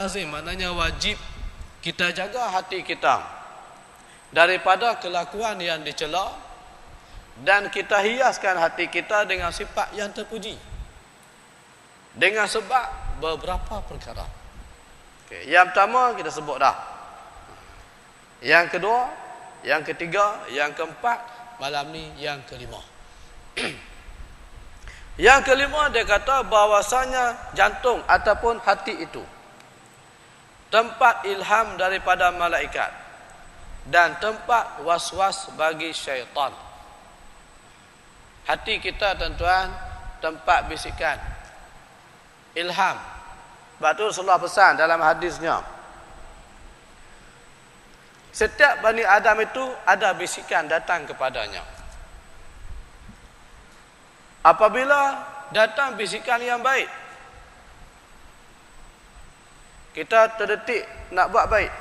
lazim, maknanya wajib kita jaga hati kita daripada kelakuan yang dicela, dan kita hiaskan hati kita dengan sifat yang terpuji dengan sebab beberapa perkara. Okay. Yang pertama kita sebut dah. Yang kedua, yang ketiga, yang keempat, malam ni yang kelima. Yang kelima dia kata bahawasanya jantung ataupun hati itu tempat ilham daripada malaikat dan tempat was-was bagi syaitan. Hati kita tuan-tuan tempat bisikan ilham. Sebab tu Rasulullah pesan dalam hadisnya, setiap Bani Adam itu ada bisikan datang kepadanya. Apabila datang bisikan yang baik, kita terdetik nak buat baik,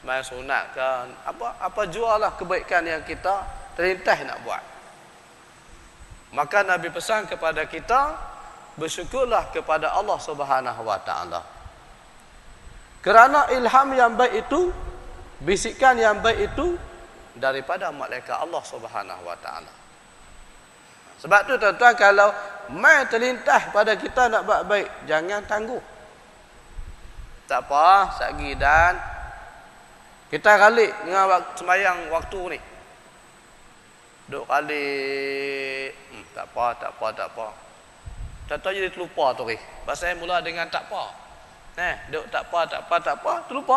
sembahyang sunat kan, apa jualah kebaikan yang kita terlintas nak buat. Maka Nabi pesan kepada kita, bersyukurlah kepada Allah Subhanahu wa taala. Kerana ilham yang baik itu, bisikan yang baik itu daripada malaikat Allah Subhanahu wa taala. Sebab tu tuan-tuan, kalau mai terlintas pada kita nak buat baik, jangan tangguh. Tak apa, satgi dan kita kalik dengan sembahyang waktu ni. Duk kalik, tak apa. Tak jadi terlupa tu. Pasal mula dengan tak apa. Duk tak apa, terlupa.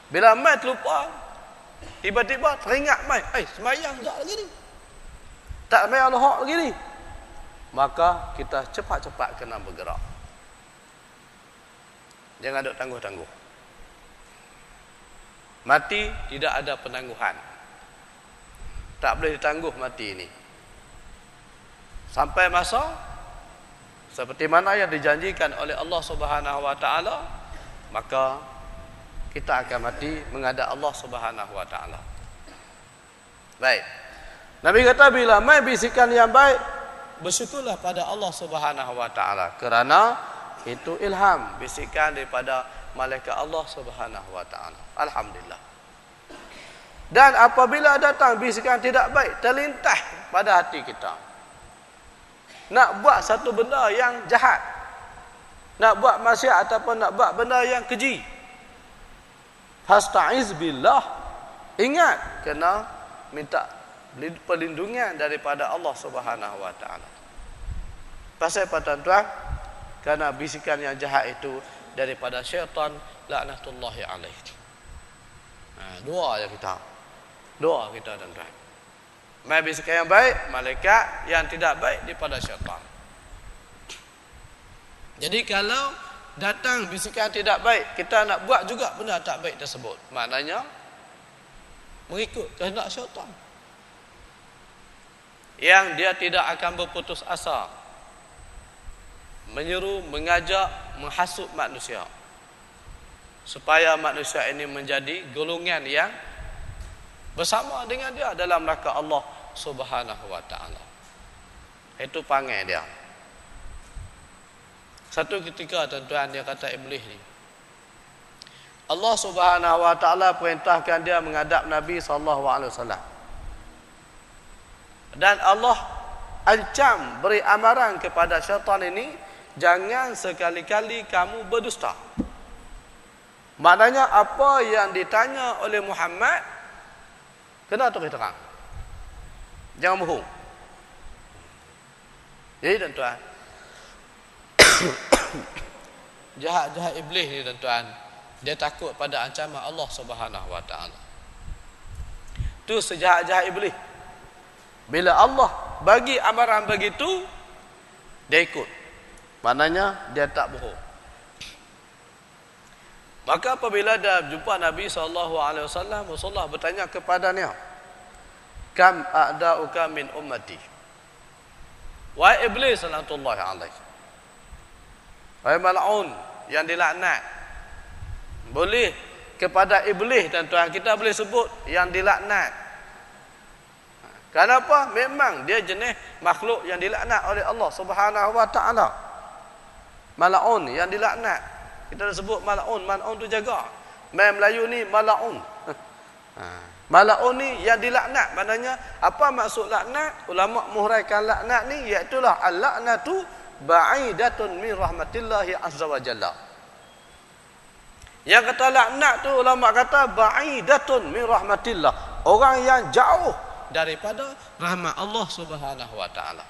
Bila mai terlupa, tiba-tiba teringat mai, sembahyang tak lagi ni. Tak sembahyang lohak lagi ni. Maka kita cepat-cepat kena bergerak. Jangan duk tangguh-tangguh. Mati tidak ada penangguhan. Tak boleh ditangguh mati ini. Sampai masa seperti mana yang dijanjikan oleh Allah Subhanahu wa taala, maka kita akan mati menghadap Allah Subhanahu wa taala. Baik. Nabi kata bila mai bisikan yang baik, bersyukurlah pada Allah Subhanahu wa taala, kerana itu ilham, bisikan daripada malaikat Allah Subhanahu wa taala. Alhamdulillah. Dan apabila datang bisikan tidak baik, terlintas pada hati kita, nak buat satu benda yang jahat, nak buat maksiat ataupun nak buat benda yang keji, fasta'iz billah, ingat kena minta perlindungan daripada Allah Subhanahu wa taala. Pasal apa tuan-tuan? Kerana bisikan yang jahat itu daripada syaitan, laknatullahi alaihi. Doa je kita. Doa kita tuan-tuan. Mai bisikan yang baik, malaikat; yang tidak baik daripada syaitan. Jadi kalau datang bisikan tidak baik, kita nak buat juga benda tak baik tersebut, maknanya mengikut kehendak syaitan, yang dia tidak akan berputus asa menyeru, mengajak, menghasut manusia supaya manusia ini menjadi golongan yang bersama dengan dia dalam neraka Allah Subhanahu wa taala. Itu panggil dia. Satu ketika tuan-tuan, dia kata iblis ni, Allah Subhanahu wa taala perintahkan dia menghadap Nabi sallallahu alaihi wasallam. Dan Allah ancam, beri amaran kepada syaitan ini, jangan sekali-kali kamu berdusta. Maknanya apa yang ditanya oleh Muhammad, kena tulis terang. Jangan bohong. Jadi tuan-tuan, jahat-jahat iblis ni tuan-tuan, dia takut pada ancaman Allah Subhanahu wa taala. Tu sejahat-jahat iblis. Bila Allah bagi amaran begitu, dia ikut. Maknanya dia tak bohong. Maka apabila dia jumpa Nabi SAW, Rasulullah bertanya kepadanya, kam a'da'uka min ummati? Wahai iblis sallallahu alaihi, wahai mal'un yang dilaknat. Boleh kepada iblis tuan-tuan kita boleh sebut yang dilaknat. Kenapa? Memang dia jenis makhluk yang dilaknat oleh Allah Subhanahu wa taala. Malaun yang dilaknat. Kita dah sebut malaun. Malaun tu jaga. Main Melayu ni malaun. Malaun ni yang dilaknat. Maknanya apa maksud laknat? Ulama muhuraikan laknat ni iaitu al-laknatu ba'idatun min rahmatillahi azza wa jalla. Yang kata laknat tu ulama kata ba'idatun min rahmatillah. Orang yang jauh daripada rahmat Allah Subhanahu wa taala.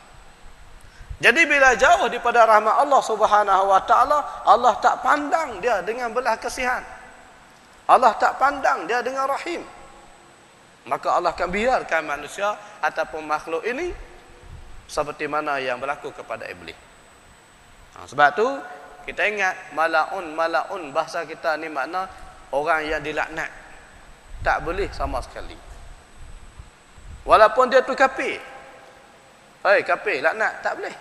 Jadi bila jauh daripada rahmat Allah Subhanahu wa taala, Allah tak pandang dia dengan belas kasihan. Allah tak pandang dia dengan rahim. Maka Allah akan biarkan manusia ataupun makhluk ini seperti mana yang berlaku kepada iblis. Sebab tu kita ingat malaun bahasa kita ni makna orang yang dilaknat. Tak boleh sama sekali. Walaupun dia tu kafir. Kafir laknat tak boleh.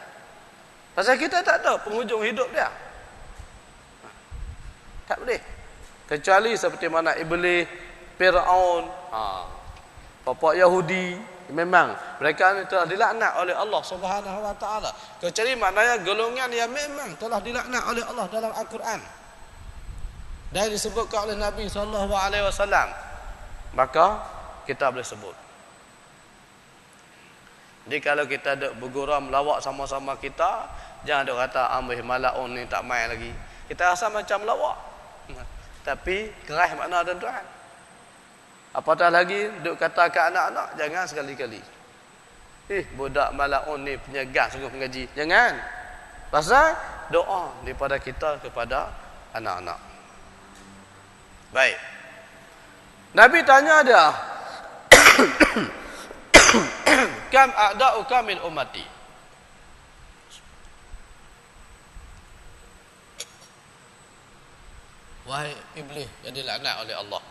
Pasal kita tak tahu penghujung hidup dia. Tak boleh. Kecuali seperti mana iblis, Firaun, bapak Yahudi, memang mereka ni telah dilaknat oleh Allah Subhanahu wa taala. Kecuali maknanya golongan yang memang telah dilaknat oleh Allah dalam Al-Quran. Dan disebutkan oleh Nabi sallallahu alaihi wasallam. Maka kita boleh sebut. Jadi kalau kita duk bergurau melawak sama-sama kita, jangan duk kata ambil malaun ni tak main lagi. Kita rasa macam lawak. Tapi keras makna tuan-tuan. Apatah lagi duk kata ke anak-anak, jangan sekali-kali. Budak malaun ni penyegar sungguh mengaji. Jangan. Pasal doa daripada kita kepada anak-anak. Baik. Nabi tanya dia, kam a'da'uka min ummati. Wahai iblis yang dilaknat oleh Allah,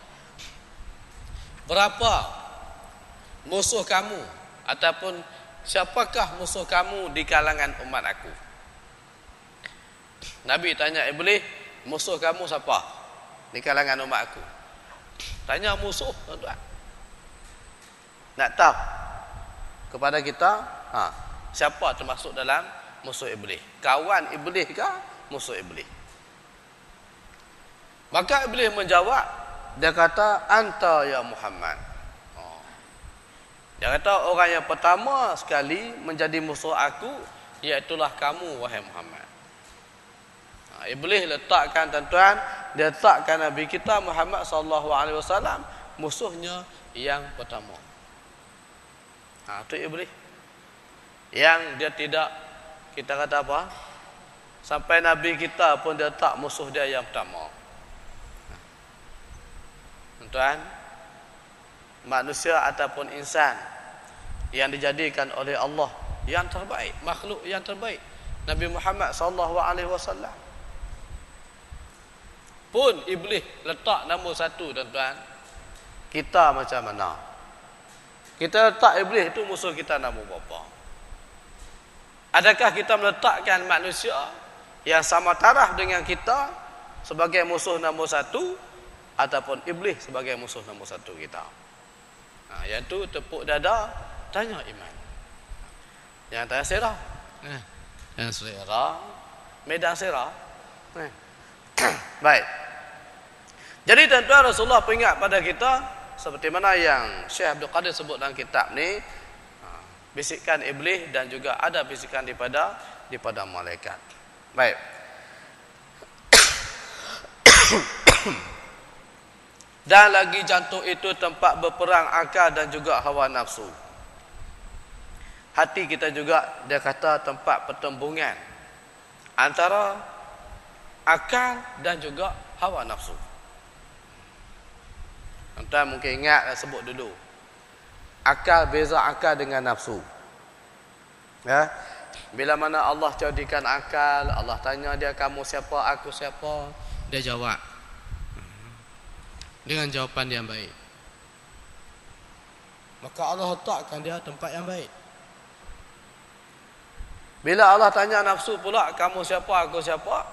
berapa musuh kamu ataupun siapakah musuh kamu di kalangan umat aku? Nabi tanya iblis, musuh kamu siapa di kalangan umat aku? Tanya musuh, tuan-tuan. Nak tahu kepada kita, siapa termasuk dalam musuh iblis? Kawan iblis ke musuh iblis? Maka iblis menjawab, dia kata, anta ya Muhammad. Dia kata orang yang pertama sekali menjadi musuh aku, iaitulah kamu wahai Muhammad. Iblis letakkan tuan-tuan, dia letakkan Nabi kita Muhammad sallallahu alaihi wasallam musuhnya yang pertama. Itu iblis. Yang dia tidak, kita kata apa? Sampai Nabi kita pun dia tak musuh dia yang pertama. Tuan, manusia ataupun insan yang dijadikan oleh Allah yang terbaik, makhluk yang terbaik, Nabi Muhammad sallallahu alaihi wasallam. Pun iblis letak nombor satu, tuan-tuan. Kita macam mana? Kita letak iblis itu musuh kita nombor berapa? Adakah kita meletakkan manusia yang sama taraf dengan kita sebagai musuh nombor satu, ataupun iblis sebagai musuh nombor satu kita? Yang tu tepuk dada, tanya iman. Yang tanya serah, yang serah, medan serah. Baik. Jadi tuan-tuan, Rasulullah peringat pada kita seperti mana yang Syekh Abdul Qadir sebut dalam kitab ni, bisikan iblis dan juga ada bisikan daripada malaikat. Baik. Dan lagi jantung itu tempat berperang akal dan juga hawa nafsu. Hati kita juga, dia kata, tempat pertembungan antara akal dan juga hawa nafsu. Tuan mungkin ingat, sebut dulu. Akal, beza akal dengan nafsu. Ya? Bila mana Allah jadikan akal, Allah tanya dia, kamu siapa, aku siapa? Dia jawab dengan jawapan yang baik. Maka Allah letakkan dia tempat yang baik. Bila Allah tanya nafsu pula, kamu siapa, aku siapa?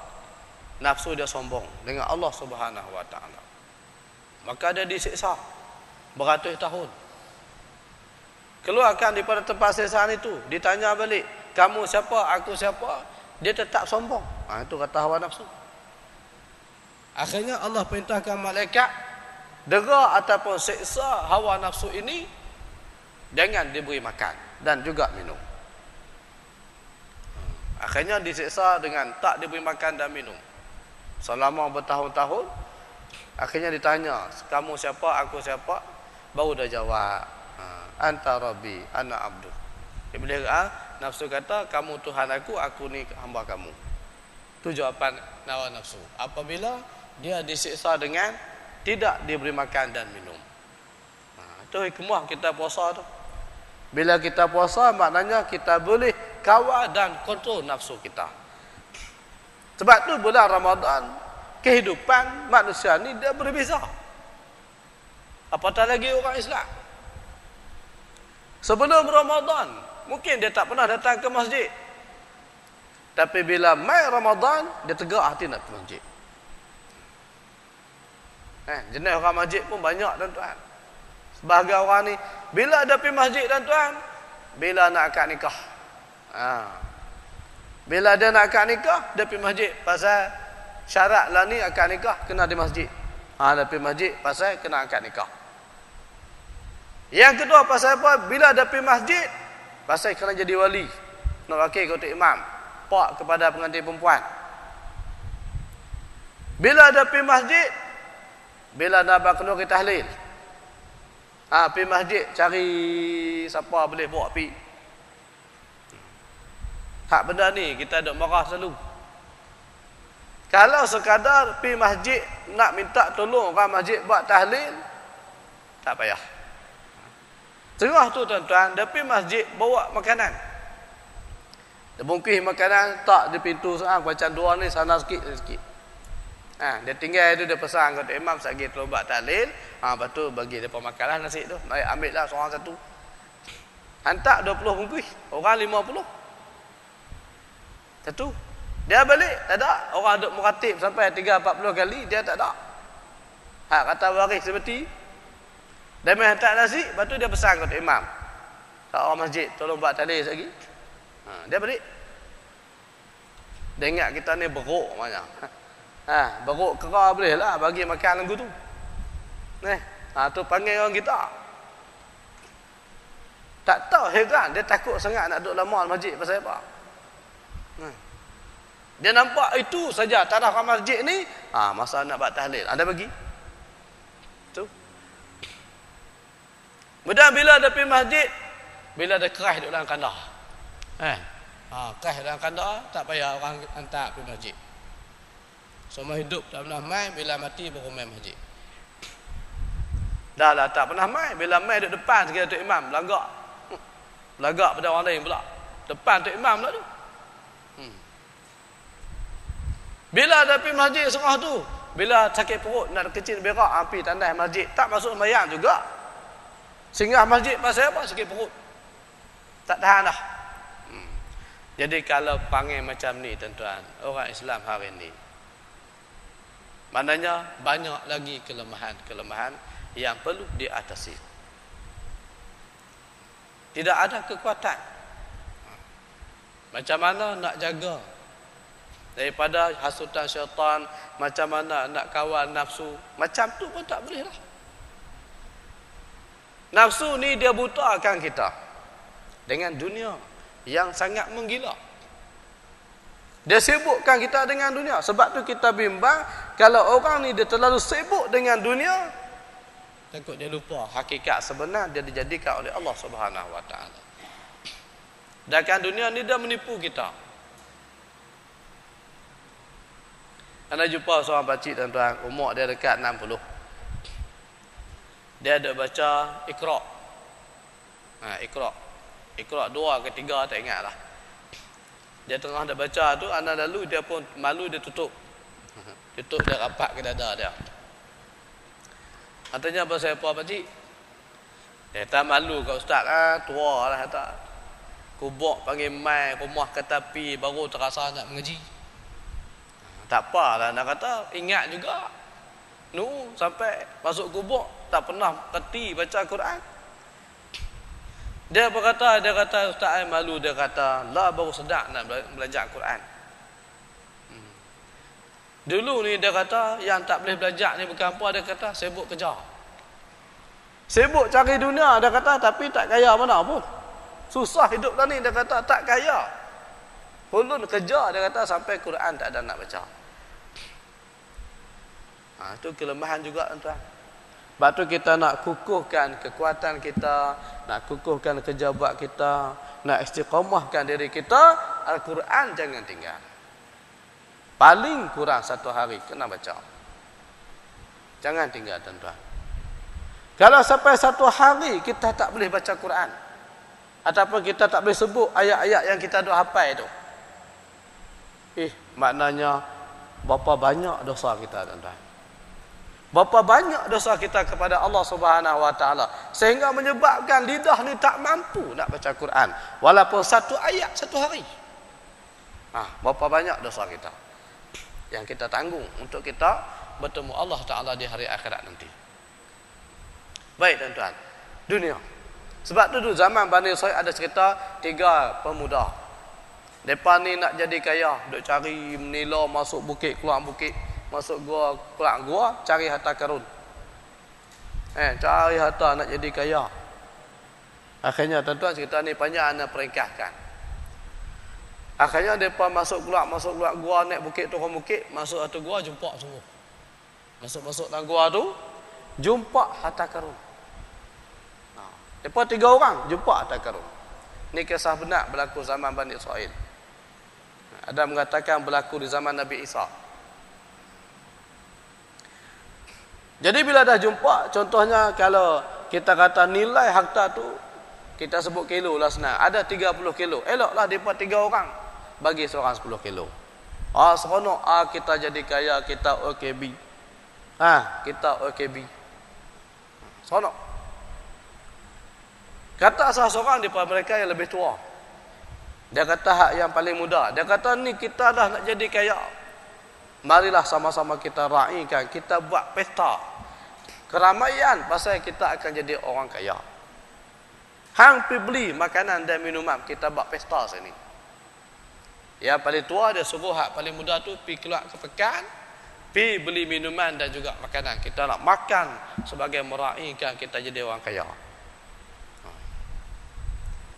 Nafsu dia sombong dengan Allah Subhanahu wa taala. Maka dia disiksa beratus tahun. Keluarkan daripada tempat siksaan itu, ditanya balik, kamu siapa, aku siapa? Dia tetap sombong. Itu kata hawa nafsu. Akhirnya Allah perintahkan malaikat dera ataupun seksa hawa nafsu ini, jangan diberi makan dan juga minum. Akhirnya disiksa dengan tak diberi makan dan minum selama bertahun-tahun. Akhirnya ditanya, kamu siapa, aku siapa? Baru dah jawab, anta rabbi ana abdu. Iblis nafsu kata, kamu Tuhan aku ni hamba kamu. Itu jawapan hawa nafsu apabila dia disiksa dengan tidak diberi makan dan minum. Itu hikmah kita puasa tu. Bila kita puasa, maknanya kita boleh kawal dan kontrol nafsu kita. Sebab tu bulan Ramadan, kehidupan manusia ni dia berbeza. Apatah lagi orang Islam. Sebelum Ramadan, mungkin dia tak pernah datang ke masjid. Tapi bila mai Ramadan, dia tegak hati nak pergi masjid. Jenis orang masjid pun banyak, tuan-tuan. Sebahagian orang ni, bila ada pergi masjid, tuan-tuan, bila nak akad nikah. Bila dia nak akad nikah, dia pergi masjid. Pasal syarat lah ni akad nikah, kena di masjid. Dia pergi masjid, pasal kena akad nikah. Yang kedua, pasal apa? Bila dia pergi masjid, pasal kena jadi wali. Nak wakil kepada imam. Pak kepada pengantin perempuan. Bila dia pergi masjid, bila nak berkenur ke tahlil, pergi masjid cari siapa boleh bawa pergi. Hak benda ni kita duk marah selalu. Kalau sekadar pergi masjid nak minta tolong orang masjid buat tahlil, tak payah. Tengah tu tuan-tuan, dia pergi masjid bawa makanan. Dia bungkus makanan tak di pintu seorang macam dua ni sana sikit. Dia tinggal tu, dia pesan kepada imam sagi tolong buat tahlil. Lepas tu bagi depa makanlah nasi tu. Baik, ambil lah seorang satu. Hantar 20 bungkus, orang 50. Satu. Dia balik, tak ada. Orang duk meratib sampai 3-40 kali, dia tak ada. Kata waris seperti. Dia main hantar nasi, lepas tu dia pesan kepada imam. Tak orang masjid, tolong buat tahlil lagi. Dia balik. Dia ingat kita ni beruk banyak. Beruk kera boleh lah bagi makan lagu tu. Tu panggil orang kita. Tak tahu, heran. Dia takut sangat nak duduk lama di masjid pasal apa. Dia nampak itu saja tanah orang masjid ni. Masa nak buat tahlil, ada bagi. Tu. Kemudian bila ada pergi masjid, bila ada keras duduk dalam kandar. Keras dalam kandar, tak payah orang hantar pergi masjid. Semua hidup tak pernah main, bila mati baru main masjid. Dah lah tak pernah main, bila main duduk depan sekali Tok Imam, belagak. Belagak pada orang lain pula. Depan Tok Imam pula tu. Bila ada pergi masjid setengah tu, bila sakit perut nak kecil berak, pergi tandas masjid, tak masuk sembahyang juga. Singgah masjid pasal apa? Sakit perut. Tak tahan dah. Jadi kalau panggil macam ni tuan-tuan, orang Islam hari ni, maknanya banyak lagi kelemahan-kelemahan yang perlu diatasi. Tidak ada kekuatan. Macam mana nak jaga daripada hasutan syaitan, macam mana nak kawal nafsu, macam tu pun tak boleh lah. Nafsu ni dia butakan kita dengan dunia yang sangat menggila. Dia sibukkan kita dengan dunia. Sebab tu kita bimbang, kalau orang ni dia terlalu sibuk dengan dunia, takut dia lupa hakikat sebenar dia dijadikan oleh Allah Subhanahu Wa Taala. Sedangkan dunia ni dia menipu kita. Anda jumpa seorang pakcik tuan-tuan, umur dia dekat 60. Dia ada baca Iqra. Iqra 2 ke 3 tak ingat lah. Dia tengah dah baca tu, anak lalu dia pun malu, dia tutup. Tutup dia rapat ke dada dia. Katanya pasal apa pakcik? Dia tak malu kat ustaz tua lah kata. Kubuk panggil mai rumah ke tepi baru terasa nak mengaji. Tak apalah nak kata, ingat juga. Sampai masuk kubuk tak pernah kerti baca Quran. Dia kata ustaz malu, dia kata lah baru sedap nak belajar Quran. Dulu ni dia kata yang tak boleh belajar ni bukan apa, dia kata sibuk kerja. Sibuk cari dunia, dia kata, tapi tak kaya mana pun. Susah hidup dah ni, dia kata tak kaya. Hulun kerja, dia kata sampai Quran tak ada nak baca. Itu kelemahan juga tuan. Sebab tu kita nak kukuhkan kekuatan kita, nak kukuhkan kerja buat kita, nak istiqamahkan diri kita, Al-Quran jangan tinggal. Paling kurang 1 hari kena baca. Jangan tinggal tuan-tuan. Kalau sampai 1 hari kita tak boleh baca Quran, ataupun kita tak boleh sebut ayat-ayat yang kita dah hafal tu, maknanya berapa banyak dosa kita tuan-tuan. Berapa banyak dosa kita kepada Allah Subhanahu Wa Taala sehingga menyebabkan lidah ni tak mampu nak baca Quran walaupun 1 ayat 1 hari. Berapa banyak dosa kita yang kita tanggung untuk kita bertemu Allah Taala di hari akhirat nanti. Baik tuan-tuan, dunia. Sebab tu dulu zaman Bani Israil ada cerita 3 pemuda. Depa ni nak jadi kaya, duk cari menila masuk bukit keluar bukit, masuk gua keluar gua, cari harta karun. Cari harta nak jadi kaya. Akhirnya tuan-tuan cerita ni panjang ana peringkatkan. Akhirnya depa masuk keluar gua, naik bukit turun bukit, masuk satu gua jumpa semua. Masuk dalam gua tu jumpa harta karun. Depa 3 orang jumpa harta karun. Ni kisah benar berlaku zaman Bani Israil. Ada mengatakan berlaku di zaman Nabi Isa. Jadi bila dah jumpa, contohnya kalau kita kata nilai harta tu, kita sebut kilo lah senang. Ada 30 kilo. Eloklah mereka 3 orang bagi seorang 10 kilo. Seronok. Kita jadi kaya, kita OKB. Kita OKB. Seronok. Kata salah seorang daripada mereka yang lebih tua. Dia kata hak yang paling muda. Dia kata ni kita dah nak jadi kaya. Marilah sama-sama kita raikan, kita buat pesta keramaian pasal kita akan jadi orang kaya. Hang pi beli makanan dan minuman, kita buat pesta sini. Yang paling tua dia suruh hak paling muda tu pi keluar ke pekan, pi beli minuman dan juga makanan. Kita nak makan sebagai meraikan kita jadi orang kaya.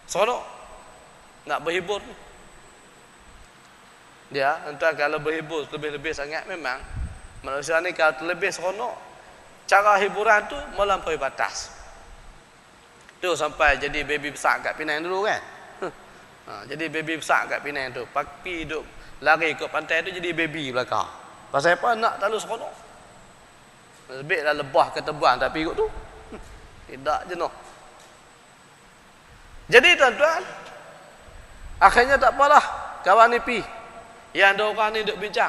Seronok. Nak berhibur. Dia, entah kalau berhibur lebih-lebih sangat memang manusia ni kalau terlebih seronok, cara hiburan tu melampaui batas. Tu sampai jadi baby besar kat Penang dulu kan. Jadi baby besar kat Penang tu, papi duk lari ke pantai tu jadi baby belakang. Pasal apa? Nak terlalu seronok. Lebihlah lebah ke tebuan tak pergi tu. Tidak jenuh. Jadi tuan-tuan, akhirnya tak apalah, kawan ni pi. Yang 2 orang ni duk bincang.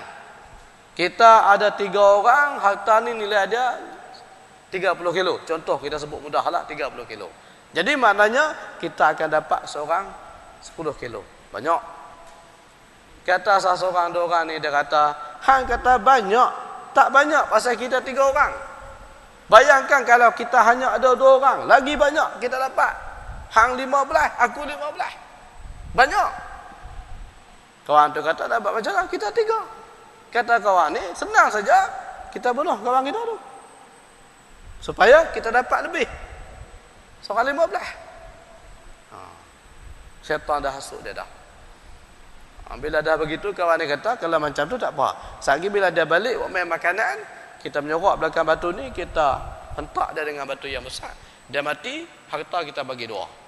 Kita ada 3 orang, harta ni nilai dia 30 kilo. Contoh kita sebut mudah lah 30 kilo. Jadi maknanya kita akan dapat seorang 10 kilo. Banyak. Kata salah seorang 2 orang ni, dia kata, hang kata banyak. Tak banyak pasal kita 3 orang. Bayangkan kalau kita hanya ada 2 orang, lagi banyak kita dapat. Hang 15, aku 15. Banyak. Kawan tu kata dapat macam mana? Kita 3. Kata kawan ni, senang saja kita bunuh kawan kita tu. Supaya kita dapat lebih. Seorang 15. Syaitan dah hasut dia dah. Bila dah begitu, kawan ni kata, kalau macam tu tak apa. Sagi bila dia balik, buat main makanan, kita menyorok belakang batu ni, kita hentak dia dengan batu yang besar. Dia mati, harta kita bagi 2.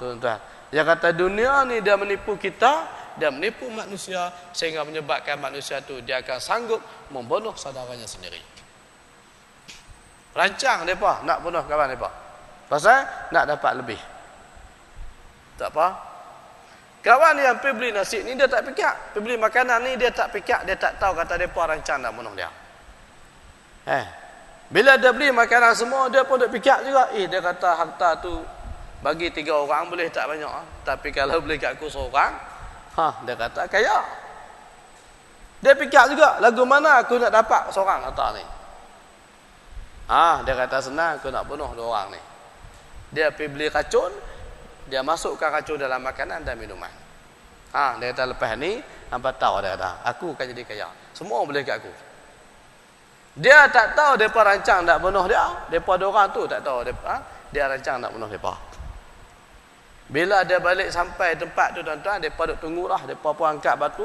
Tuan-tuan. Dia kata dunia ni dia menipu kita, dia menipu manusia sehingga menyebabkan manusia tu dia akan sanggup membunuh saudaranya sendiri. Rancang depa nak bunuh kawan depa. Pasal nak dapat lebih. Tak apa. Kawan yang pergi beli nasi ni dia tak fikir, pergi beli makanan ni dia tak fikir, dia tak tahu kata depa rancang nak bunuh dia. Bila dia beli makanan semua, dia pun tak fikir juga, dia kata harta tu bagi 3 orang boleh tak banyak, tapi kalau boleh kat aku seorang, dia kata kaya. Dia fikir juga, lagu mana aku nak dapat seorang harta ni. Dia kata senang, aku nak bunuh 2 orang ni. Dia pergi beli racun, dia masukkan racun dalam makanan dan minuman. Dia kata lepas ni, hampa tahu, dia kata, aku akan jadi kaya. Semua boleh kat aku. Dia tak tahu depa rancang nak bunuh dia. Depa ada orang tu tak tahu dia rancang nak bunuh depa. Bila dia balik sampai tempat tu tuan-tuan, depa duk tunggulah, depa pun angkat batu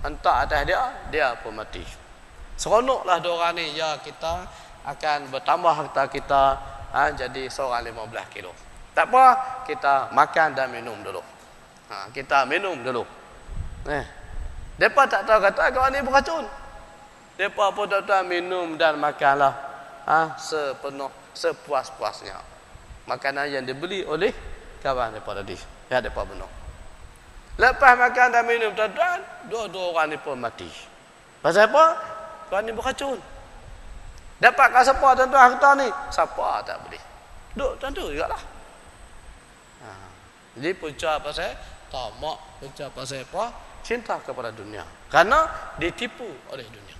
hentak atas dia, dia pun mati. Seronoklah dua orang ni, ya kita akan bertambah harta kita jadi seorang 15 kilo. Tak apa, kita makan dan minum dulu. Kita minum dulu. Depa tak tahu kata kawan ni beracun. Depa pun tuan-tuan minum dan makanlah sepuas-puasnya. Makanan yang dibeli oleh kawan depa tadi. Ya depa bunuh. Lepas makan dan minum tuan-tuan, dua-dua orang ni pun mati. Pasal apa? Kawan ni beracun. Dapat kat siapa tuan-tuan harta ni? Siapa tak boleh. Duk tentu jugalah. Jadi punca pasal tamak, punca pasal apa? Cinta kepada dunia. Karena ditipu oleh dunia.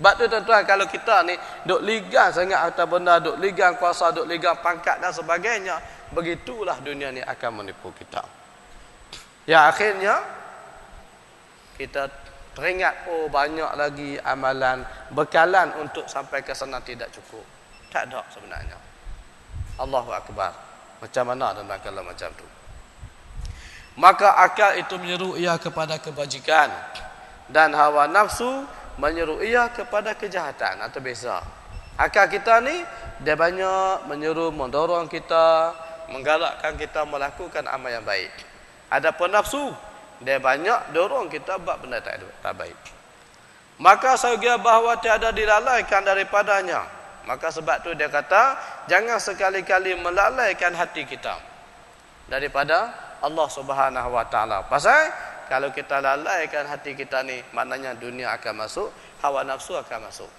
Sebab tu tuan-tuan, kalau kita ni duk ligang sangat harta benda, duk ligang kuasa, duk ligang pangkat dan sebagainya, begitulah dunia ni akan menipu kita. Ya akhirnya kita teringat, oh banyak lagi amalan, bekalan untuk sampai ke sana tidak cukup. Tak ada sebenarnya. Allahu Akbar. Macam mana tuan-tuan kalau macam tu? Maka akal itu menyeru ia kepada kebajikan, dan hawa nafsu menyeru ia kepada kejahatan atau beza. Akal kita ni dia banyak menyeru, mendorong kita, menggalakkan kita melakukan amal yang baik. Adapun nafsu dia banyak dorong kita buat benda tak baik. Maka saya bahawa tiada dilalaikan daripadanya. Maka sebab tu dia kata, jangan sekali-kali melalaikan hati kita daripada Allah Subhanahu Wa Taala. Pasal kalau kita lalaikan hati kita ni, maknanya dunia akan masuk, hawa nafsu akan masuk.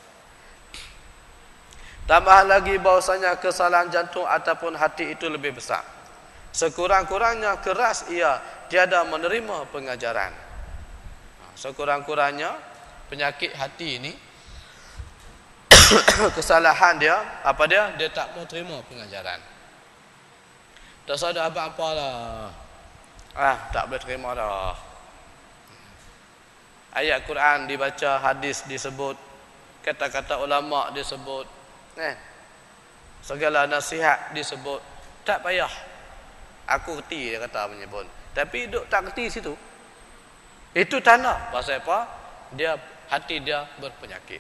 Tambah lagi bahawasanya kesalahan jantung ataupun hati itu lebih besar. Sekurang-kurangnya keras ia tiada menerima pengajaran. Sekurang-kurangnya penyakit hati ini kesalahan dia, apa dia? Dia tak mau terima pengajaran. Tak sadar apa-apalah. Tak boleh terima dah. Ayat Quran dibaca, hadis disebut, kata-kata ulama disebut, segala nasihat disebut. Tak payah. Aku reti dia kata menyebut. Tapi duk tak reti situ. Itu tanda pasal apa? Dia hati dia berpenyakit.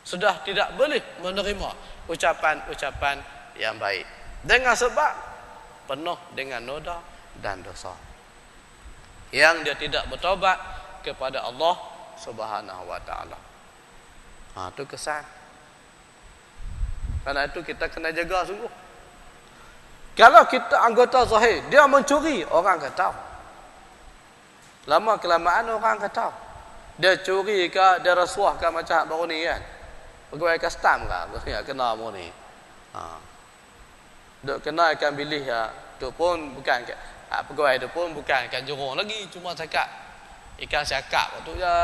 Sudah tidak boleh menerima ucapan-ucapan yang baik. Dengan sebab penuh dengan noda dan dosa. Yang dia tidak bertaubat kepada Allah Subhanahu Wa Taala. Itu kesan. Karena itu kita kena jaga sungguh. Kalau kita anggota zahir, dia mencuri, orang akan tahu. Lama kelamaan orang akan tahu. Dia curi ke, dia rasuah ke macam baru ni kan. Pegawai custom ke, kena mu ni. Duk kena ikan bilis ya. Tu pun bukan pegawai tu pun bukan ikan jurung lagi, cuma cakap ikan siakap tu je.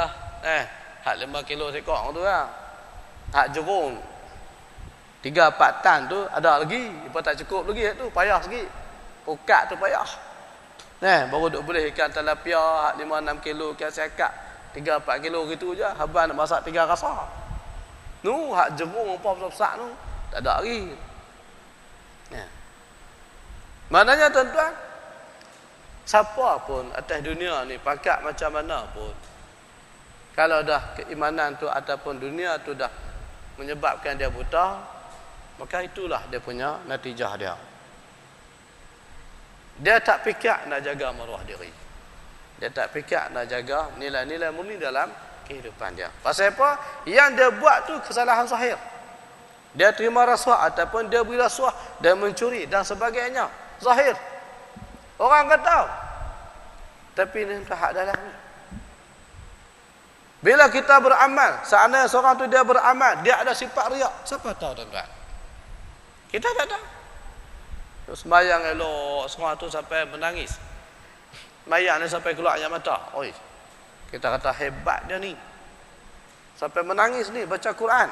Hak 5 kilo sekor tu lah. Hak jurung 3-4 tan tu ada lagi. Lepas tak cukup lagi tu, payah sikit. Pukat tu payah. Baru duk boleh ikan tilapia 5-6 kilo, ikan siakap 3-4 kilo gitu je. Haban nak masak 3 rasa. Hak jerung apa besar-besar tu tak ada lagi. Maknanya tuan-tuan, siapa pun atas dunia ni, pangkat macam mana pun, kalau dah keimanan tu ataupun dunia tu dah menyebabkan dia buta, maka itulah dia punya natijah dia. Dia tak fikir nak jaga maruah diri. Dia tak fikir nak jaga nilai-nilai murni dalam kehidupan dia. Pasal apa? Yang dia buat tu kesalahan zahir. Dia terima rasuah ataupun dia beri rasuah, dia mencuri dan sebagainya. Zahir. Orang akan tahu. Tapi ini hak dalam ni. Bila kita beramal, seandainya seorang tu dia beramal, dia ada sifat riak. Siapa tahu tuan-tuan? Kita tak tahu. Terus sembahyang elok, semua tu sampai menangis. Sembahyang ni sampai keluar air mata. Oi. Kita kata hebat dia ni. Sampai menangis ni baca Quran.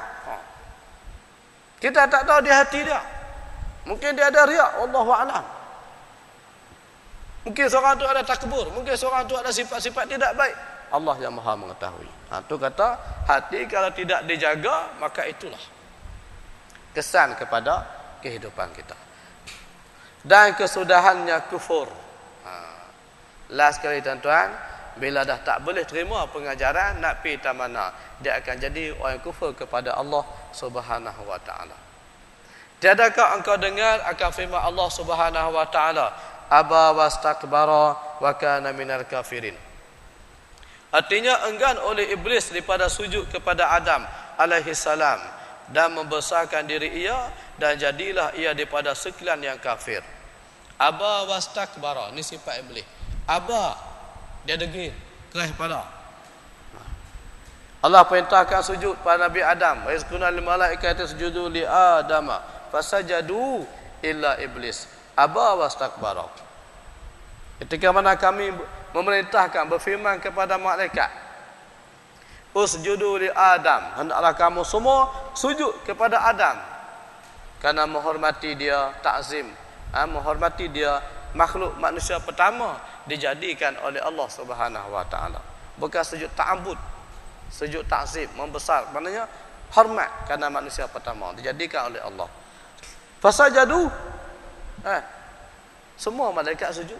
Kita tak tahu di hati dia. Mungkin dia ada riak, wallahu a'lam. Mungkin seorang tu ada takbur, mungkin seorang tu ada sifat-sifat tidak baik. Allah yang Maha mengetahui. Tu kata hati kalau tidak dijaga, maka itulah kesan kepada kehidupan kita. Dan kesudahannya kufur. Last kali tuan-tuan, bila dah tak boleh terima pengajaran, nak pergi ke mana, dia akan jadi orang kufur kepada Allah Subhanahu wa taala. Tiadakah engkau dengar akan firman Allah Subhanahu wa taala, aba wastakbara wa kana minal kafirin. Artinya enggan oleh iblis daripada sujud kepada Adam alaihi salam dan membesarkan diri ia, dan jadilah ia daripada sekian yang kafir. Aba wastakbara, ni sifat iblis. Aba, dia degil, keras kepala. Allah perintahkan sujud pada Nabi Adam. Wa yazkuna lil malaikati sujudu li Adama fasajadu illa iblis aba wastakbara. Ketika mana kami memerintahkan, berfirman kepada malaikat, usjudu li Adam, hendaklah kamu semua sujud kepada Adam, kerana menghormati dia, takzim, menghormati dia, makhluk manusia pertama dijadikan oleh Allah Subhanahu wa taala. Bukan sujud ta'abbud, sujud takzim, membesar, maknanya hormat kerana manusia pertama dijadikan oleh Allah. Fasajadu, semua malaikat sujud.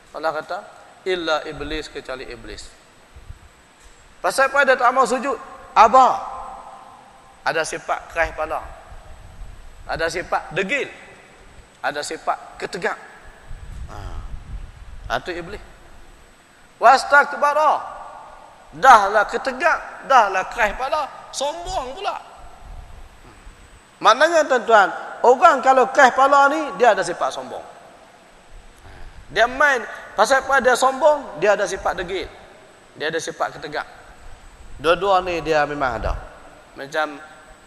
Allah kata illa iblis, kecuali iblis. Pasal apa dia tak mau sujud? Aba. Ada sifat keras kepala, ada sifat degil, ada sifat ketegak. Itu iblis. Wastakbara, dahlah ketegak, dahlah keras kepala, sombong pula. Maknanya tuan-tuan, orang kalau keras kepala ni, dia ada sifat sombong. Dia main, pasal apa dia sombong, dia ada sifat degil, dia ada sifat ketegak. Dua-dua ni dia memang ada. Macam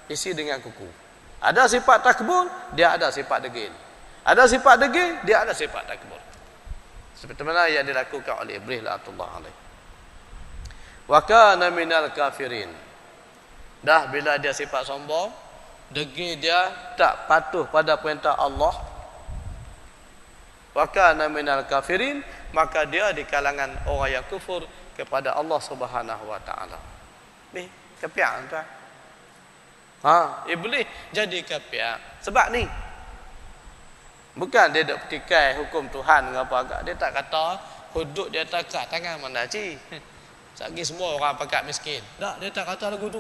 isi dengan kuku. Ada sifat takbur, dia ada sifat degil. Ada sifat degil, dia ada sifat takbur. Seperti mana yang dilakukan oleh iblis la'natullah alaih. Wa kana minal kafirin. Dah bila dia sifat sombong, degil, dia tak patuh pada perintah Allah, wa kana minal kafirin, maka dia di kalangan orang yang kufur kepada Allah Subhanahu wa taala. Ni kepiak tuan. Iblis jadi kepiak sebab ni. Bukan dia dok petikai hukum Tuhan dengan apa agak. Dia tak kata hudud dia tak kat tangan mana ci. Sagi semua orang pakat miskin. Tak, dia tak kata lagu tu.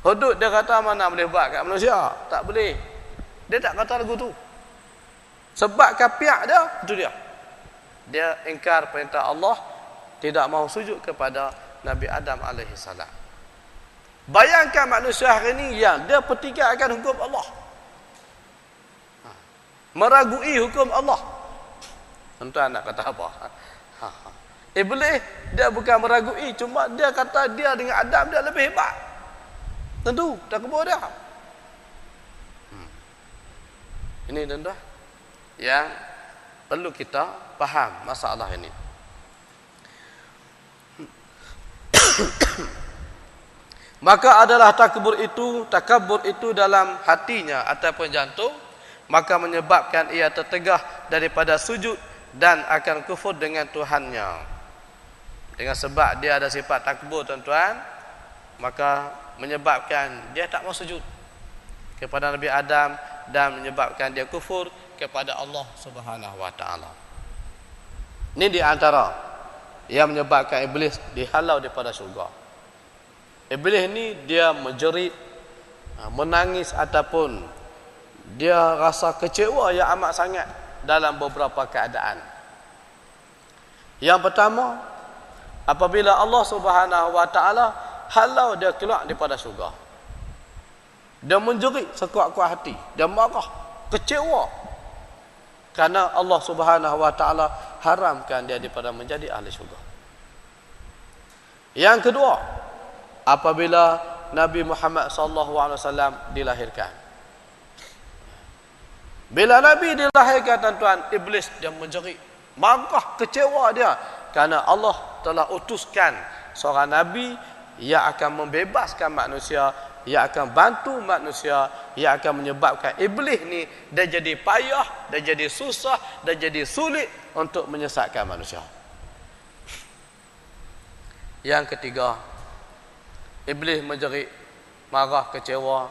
Hudud dia kata mana boleh buat kat manusia? Tak boleh. Dia tak kata lagu tu. Sebab kapiak dia, itu dia. Dia ingkar perintah Allah, tidak mahu sujud kepada Nabi Adam alaihi salam. Bayangkan manusia hari ini yang dia pertikaikan hukum Allah, meragui hukum Allah. Tuan-tuan nak kata apa? Iblis dia bukan meragui, cuma dia kata dia dengan Adam dia lebih hebat. Tentu tak kebur dia. Ini tuan-tuan yang perlu kita faham masalah ini. Maka adalah takabur itu dalam hatinya ataupun jantung, maka menyebabkan ia tertegah daripada sujud dan akan kufur dengan Tuhannya. Dengan sebab dia ada sifat takabur tuan-tuan, maka menyebabkan dia tak mau sujud kepada Nabi Adam dan menyebabkan dia kufur kepada Allah Subhanahu wa taala. Ini di antara yang menyebabkan iblis dihalau daripada syurga. Iblis ni dia menjerit, menangis ataupun dia rasa kecewa yang amat sangat dalam beberapa keadaan. Yang pertama, apabila Allah Subhanahu wa taala halau dia keluar daripada syurga, dia menjerit sekuat-kuat hati, dia marah, kecewa kerana Allah Subhanahu wa taala haramkan dia daripada menjadi ahli syurga. Yang kedua, apabila Nabi Muhammad sallallahu alaihi wasallam dilahirkan. Bila Nabi dilahirkan tuan-tuan, iblis dia menjerit, marah, kecewa dia kerana Allah telah utuskan seorang nabi yang akan membebaskan manusia, yang akan bantu manusia, yang akan menyebabkan iblis ni dia jadi payah, dia jadi susah, dia jadi sulit untuk menyesatkan manusia. Yang ketiga, iblis menjerit, marah, kecewa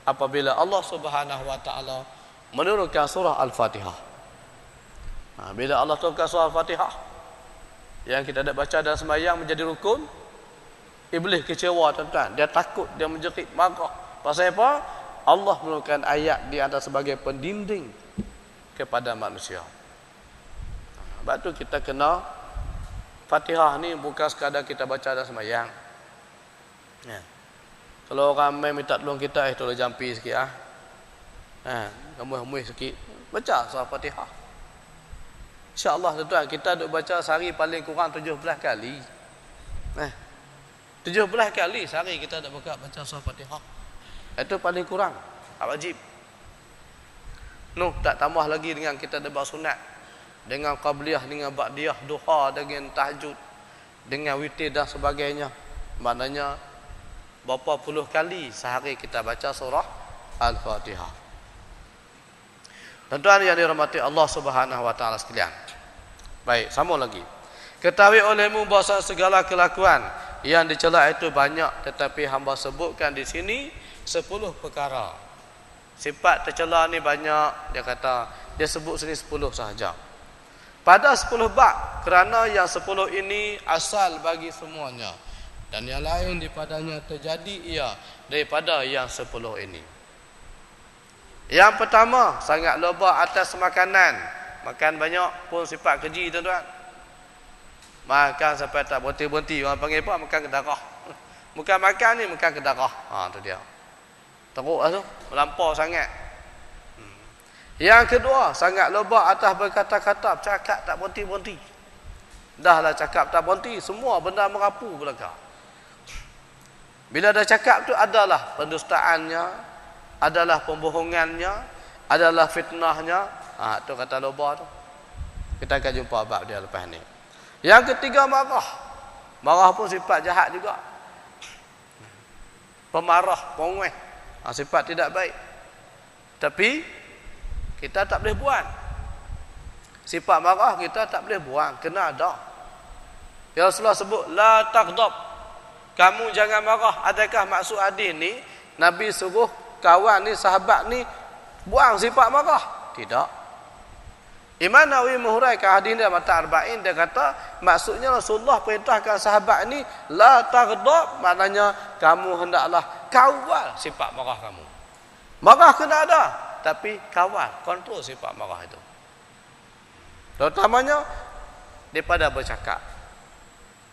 apabila Allah Subhanahu wa taala menurunkan surah Al-Fatihah. Bila Allah turunkan surah Al-Fatihah yang kita ada baca dalam sembahyang menjadi rukun, iblis kecewa tuan-tuan, dia takut, dia menjerit, marah. Pasal apa? Allah menurunkan ayat di atas sebagai pendinding kepada manusia. Sebab tu kita kena Fatihah ni bukan sekadar kita baca dalam sembahyang. Ya. Kalau orang main minta tolong kita, tolong jampi sikit Gemuh-gemuh sikit, baca surah Fatihah. InsyaAllah tuan-tuan, kita duk baca sehari paling kurang 17 kali. 17 kali sehari kita duk baca surah Fatihah. Itu paling kurang, wajib. Tak tambah lagi dengan kita duk sunat, dengan qabliyah, dengan ba'diyah, duha, dengan tahajud, dengan witir dan sebagainya. Maknanya berapa puluh kali sehari kita baca surah Al-Fatihah. Tuan-tuan yang dirahmati Allah Subhanahu wa taala sekalian. Baik, sambung lagi. Ketahui olehmu bahawa segala kelakuan yang dicela itu banyak, tetapi hamba sebutkan di sini 10 perkara. Sifat tercela ni banyak, dia kata, dia sebut sini 10 sahaja. Pada 10 bab, kerana yang 10 ini asal bagi semuanya, dan yang lain daripadanya terjadi ia daripada yang 10 ini. Yang pertama, sangat loba atas makanan. Makan banyak pun sifat keji tuan-tuan. Makan sampai tak berhenti-berhenti. Orang panggil apa? Makan ke darah. Bukan makan ni, makan ke darah. Tu dia. Teruk lah tu. Melampau sangat. Yang kedua, sangat loba atas berkata-kata. Cakap tak berhenti-berhenti. Dah lah cakap tak berhenti. Semua benda merapu belakang. Bila dah cakap tu adalah pendustaannya, adalah pembohongannya, adalah fitnahnya. Tu kata loba tu. Kita akan jumpa bab dia lepas ni. Yang ketiga, marah. Marah pun sifat jahat juga. Pemarah, pengweh. Sifat tidak baik. Tapi kita tak boleh buang. Sifat marah kita tak boleh buang, kena ada. Ya Rasulullah sebut la taghdab. Kamu jangan marah. Adakah maksud hadis ni Nabi suruh kawan ni, sahabat ni buang sifat marah? Tidak. Imam Nawawi menghuraikan hadis dalam Mata Arba'in, dia kata maksudnya Rasulullah perintahkan sahabat ni la taghdab, maknanya kamu hendaklah kawal sifat marah kamu. Marah kena ada, tapi kawal, kontrol sifat marah itu. Terutamanya daripada bercakap.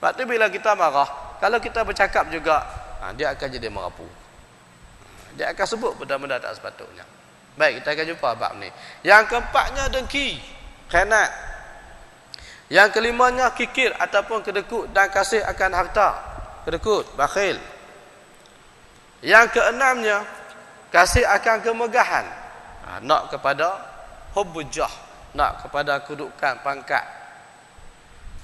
Sebab tu bila kita marah, kalau kita bercakap juga, dia akan jadi merapu. Dia akan sebut benda-benda tak sepatutnya. Baik, kita akan jumpa bab ni. Yang keempatnya dengki, khianat. Yang kelimanya kikir ataupun kedekut dan kasih akan harta. Kedekut, bakhil. Yang keenamnya kasih akan kemegahan. Nak kepada hubbujah, nak kepada kedudukan, pangkat.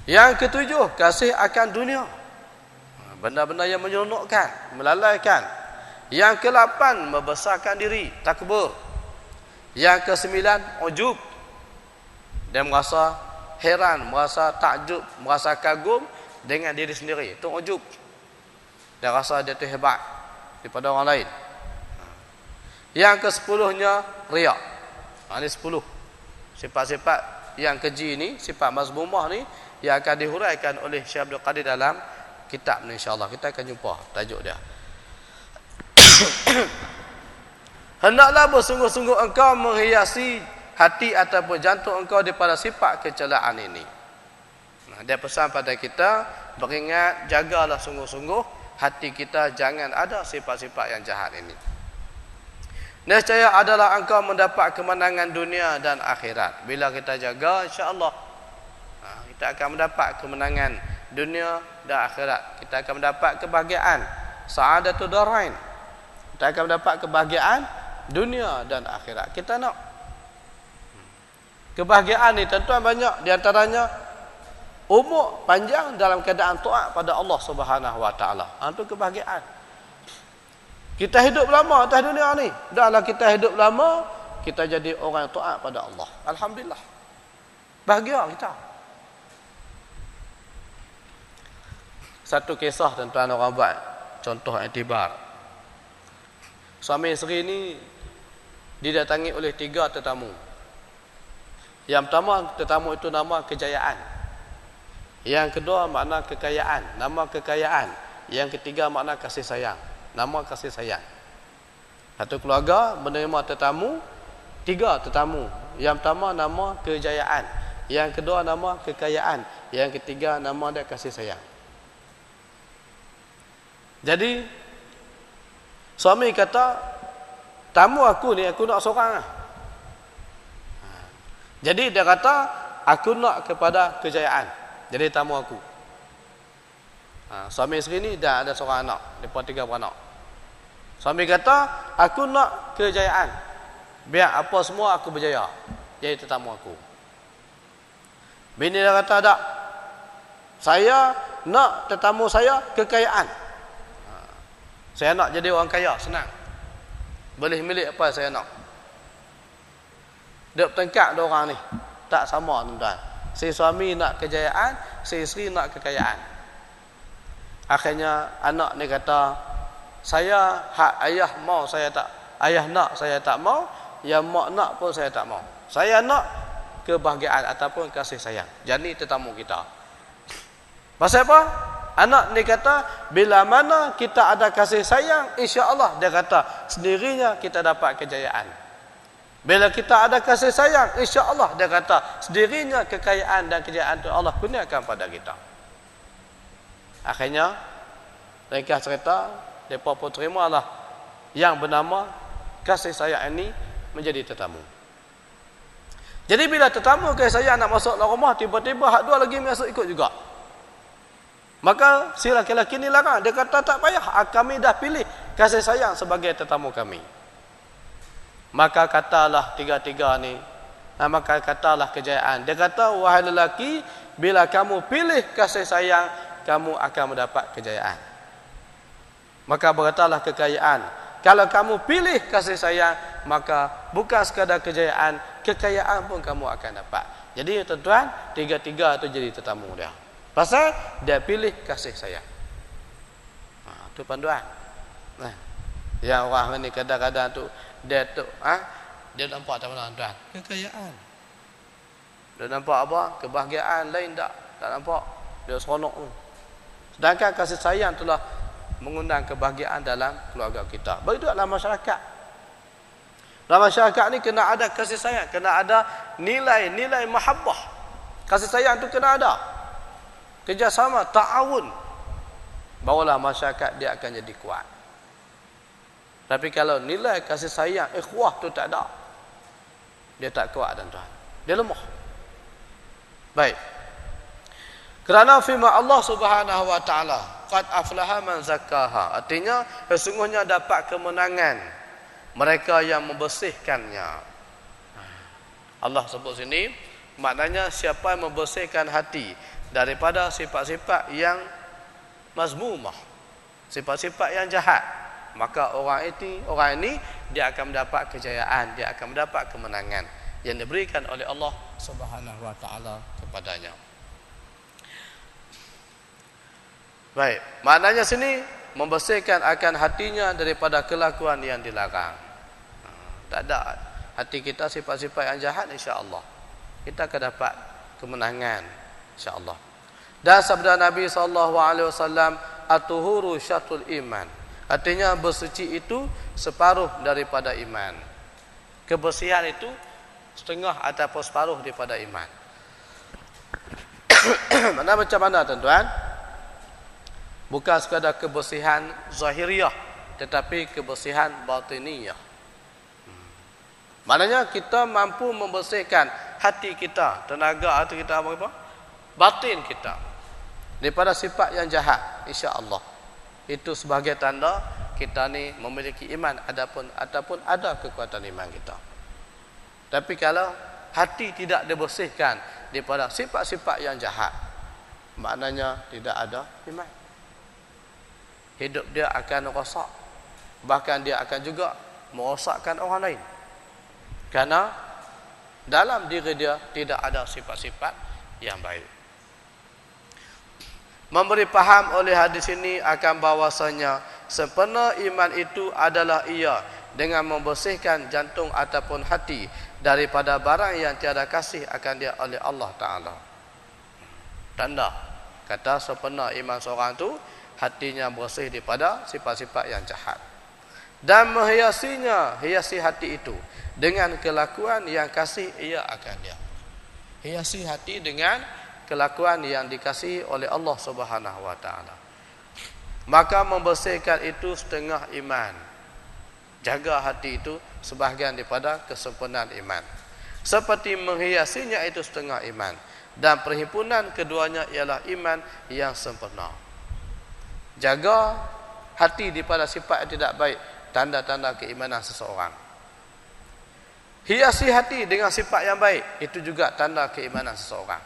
Yang ketujuh, kasih akan dunia. Benda-benda yang menyeronokkan, melalaikan. Yang ke-8, membesarkan diri, takbur. Yang ke-9, ujub. Dia merasa heran, merasa takjub, merasa kagum dengan diri sendiri. Itu ujub. Dia rasa dia tu hebat daripada orang lain. Yang ke-10-nya, riak. Ini 10. Sifat-sifat yang keji ni, sifat mazmumah ni, yang akan dihuraikan oleh Syekh Abdul Qadir dalam kitab ni, insyaAllah. Kita akan jumpa tajuk dia. Hendaklah bersungguh-sungguh engkau menghiasi hati ataupun jantung engkau daripada sifat kecelaan ini. Dia pesan pada kita, beringat, jagalah sungguh-sungguh hati kita, jangan ada sifat-sifat yang jahat ini. Nescaya adalah engkau mendapat kemenangan dunia dan akhirat. Bila kita jaga, insya-Allah kita akan mendapat kemenangan dunia dan akhirat. Kita akan mendapat kebahagiaan, sa'adatul darain. Kita akan mendapat kebahagiaan dunia dan akhirat. Kita nak kebahagiaan ni tuan-tuan banyak, di antaranya umur panjang dalam keadaan taat pada Allah Subhanahu wa taala. Itu kebahagiaan. Kita hidup lama atas dunia ni. Dahlah kita hidup lama, kita jadi orang yang taat pada Allah. Alhamdulillah. Bahagia kita. Satu kisah tuan-tuan orang buat contoh iktibar. Suami isteri ni didatangi oleh 3 tetamu. Yang pertama, tetamu itu nama kejayaan. Yang kedua makna kekayaan, nama kekayaan. Yang ketiga makna kasih sayang, nama kasih sayang. Satu keluarga menerima tetamu, 3 tetamu. Yang pertama nama kejayaan, yang kedua nama kekayaan, yang ketiga nama dia kasih sayang. Jadi suami kata, tamu aku ni aku nak seorang lah. Jadi dia kata, aku nak kepada kejayaan. Jadi tamu aku. Suami isteri ni dah ada seorang anak, mereka 3 beranak. Suami kata, aku nak kejayaan. Biar apa semua aku berjaya. Jadi tetamu aku. Bini dia kata, tak. Saya nak tetamu saya kekayaan. Saya nak jadi orang kaya, senang. Boleh milik apa saya nak. Dia bertengkar dua orang ni. Tak sama tuan-tuan. Si suami nak kejayaan, si isteri nak kekayaan. Akhirnya anak ni kata, saya hak ayah mau saya tak, ayah nak saya tak mau, yang mak nak pun saya tak mau. Saya nak kebahagiaan ataupun kasih sayang. Jadi tetamu kita. Pasal apa? Anak ni kata, bila mana kita ada kasih sayang, insya-Allah dia kata sendirinya kita dapat kejayaan. Bila kita ada kasih sayang, insya-Allah dia kata sendirinya kekayaan dan kejayaan itu Allah kurniakan pada kita. Akhirnya ringkas cerita, mereka pun terimalah yang bernama kasih sayang ini menjadi tetamu. Jadi bila tetamu kasih sayang nak masuk dalam rumah, tiba-tiba hak 2 lagi masuk ikut juga. Maka si laki-laki ni larang. Dia kata tak payah, kami dah pilih kasih sayang sebagai tetamu kami. Maka katalah 3 ni, maka katalah kejayaan. Dia kata, wahai lelaki, bila kamu pilih kasih sayang, kamu akan mendapat kejayaan. Maka berkatalah kekayaan, kalau kamu pilih kasih sayang, maka bukan sekadar kejayaan, kekayaan pun kamu akan dapat. Jadi tuan-tuan, 3 itu jadi tetamu dia. Pasal dia pilih kasih sayang. Itu panduan. Yang orang ni kadang-kadang tu dia tu dia nampak tak mana tuan? Kekayaan. Dia nampak apa? Kebahagiaan lain tak nampak. Dia seronok tu. Sedangkan kasih sayang itulah mengundang kebahagiaan dalam keluarga kita. Begitu dalam masyarakat. Dalam masyarakat ni kena ada kasih sayang, kena ada nilai mahabbah. Kasih sayang tu kena ada. Kerjasama, ta'awun. Barulah masyarakat dia akan jadi kuat. Tapi kalau nilai kasih sayang, ikhwah tu tak ada, dia tak kuat tuan-tuan. Dia lemah. Baik. Kerana firman Allah Subhanahu wa taala, qad aflaha man zakkaha. Artinya sesungguhnya dapat kemenangan mereka yang membersihkannya. Allah sebut sini, maknanya siapa yang membersihkan hati daripada sifat-sifat yang mazmumah, sifat-sifat yang jahat, maka orang ini dia akan mendapat kejayaan, dia akan mendapat kemenangan yang diberikan oleh Allah Subhanahu wa taala kepadanya. Baik, maknanya sini membersihkan akan hatinya daripada kelakuan yang dilarang. Tak ada hati kita sifat-sifat yang jahat, insya-Allah kita akan dapat kemenangan, insya-Allah. Dan sabda Nabi SAW, at-tuhuru syatrul iman. Artinya bersuci itu separuh daripada iman. Kebersihan itu setengah ataupun separuh daripada iman. Mana macam mana tuan-tuan? Bukan sekadar kebersihan zahiriyah, tetapi kebersihan batiniyah. Maknanya kita mampu membersihkan hati kita, tenaga hati kita apa? Batin kita daripada sifat yang jahat, insya-Allah. Itu sebagai tanda kita ni memiliki iman ataupun ada kekuatan iman kita. Tapi kalau hati tidak dibersihkan daripada sifat-sifat yang jahat, maknanya tidak ada iman. Hidup dia akan rosak. Bahkan dia akan juga merosakkan orang lain. Karena dalam diri dia tidak ada sifat-sifat yang baik. memberi faham oleh hadis ini akan bahwasanya sempurna iman itu adalah ia dengan membersihkan jantung ataupun hati daripada barang yang tiada kasih akan dia oleh Allah Ta'ala. Tanda kata sempurna iman seorang itu hatinya bersih daripada sifat-sifat yang jahat, dan hiasi hati itu dengan kelakuan yang kasih ia akan dia. Hiasi hati dengan kelakuan yang dikasihi oleh Allah Subhanahu wa taala. Maka membersihkan itu setengah iman. Jaga hati itu sebahagian daripada kesempurnaan iman. Seperti menghiasinya itu setengah iman, dan perhimpunan keduanya ialah iman yang sempurna. Jaga hati daripada sifat yang tidak baik, tanda-tanda keimanan seseorang. Hiasi hati dengan sifat yang baik, itu juga tanda keimanan seseorang.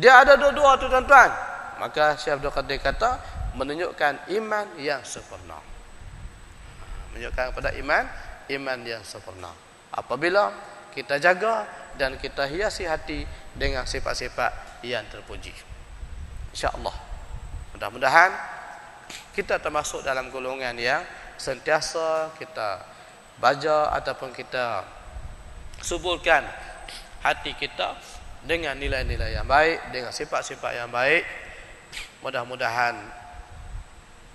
Dia ada dua-dua tu tuan-tuan. Maka Syekh Abdul Qadir kata menunjukkan iman yang sempurna. Menunjukkan kepada iman yang sempurna. Apabila kita jaga dan kita hiasi hati dengan sifat-sifat yang terpuji. Insya-Allah. Mudah-mudahan kita termasuk dalam golongan yang sentiasa kita baca ataupun kita suburkan hati kita dengan nilai-nilai yang baik, dengan sifat-sifat yang baik. Mudah-mudahan